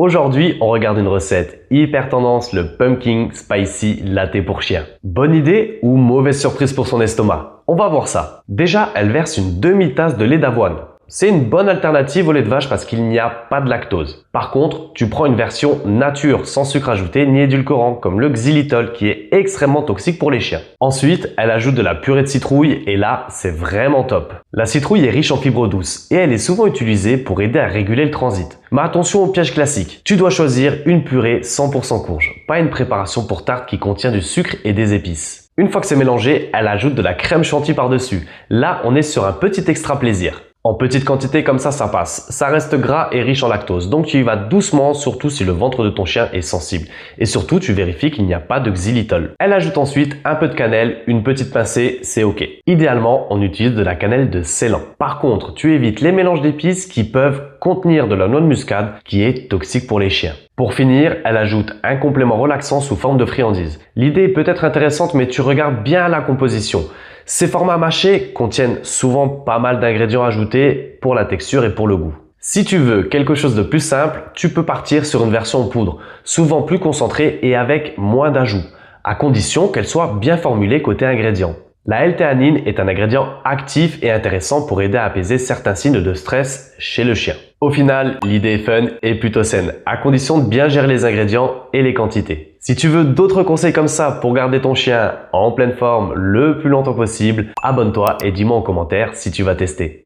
Aujourd'hui, on regarde une recette hyper tendance, le Pumpkin Spicy Latte pour chien. Bonne idée ou mauvaise surprise pour son estomac? On va voir ça. Déjà, elle verse une demi-tasse de lait d'avoine. C'est une bonne alternative au lait de vache parce qu'il n'y a pas de lactose. Par contre, tu prends une version nature, sans sucre ajouté ni édulcorant, comme le xylitol qui est extrêmement toxique pour les chiens. Ensuite, elle ajoute de la purée de citrouille et là, c'est vraiment top. La citrouille est riche en fibres douces et elle est souvent utilisée pour aider à réguler le transit. Mais attention au piège classique. Tu dois choisir une purée 100% courge, pas une préparation pour tarte qui contient du sucre et des épices. Une fois que c'est mélangé, elle ajoute de la crème chantilly par-dessus. Là, on est sur un petit extra plaisir. En petite quantité comme ça passe. Ça reste gras et riche en lactose, donc tu y vas doucement, surtout si le ventre de ton chien est sensible. Et surtout, tu vérifies qu'il n'y a pas de xylitol. Elle ajoute ensuite un peu de cannelle, une petite pincée, c'est ok. Idéalement, on utilise de la cannelle de Ceylan. Par contre, tu évites les mélanges d'épices qui peuvent contenir de la noix de muscade qui est toxique pour les chiens. Pour finir, elle ajoute un complément relaxant sous forme de friandise. L'idée est peut-être intéressante, mais tu regardes bien la composition. Ces formats mâchés contiennent souvent pas mal d'ingrédients ajoutés pour la texture et pour le goût. Si tu veux quelque chose de plus simple, tu peux partir sur une version en poudre, souvent plus concentrée et avec moins d'ajouts, à condition qu'elle soit bien formulée côté ingrédients. La L-théanine est un ingrédient actif et intéressant pour aider à apaiser certains signes de stress chez le chien. Au final, l'idée est fun et plutôt saine, à condition de bien gérer les ingrédients et les quantités. Si tu veux d'autres conseils comme ça pour garder ton chien en pleine forme le plus longtemps possible, abonne-toi et dis-moi en commentaire si tu vas tester.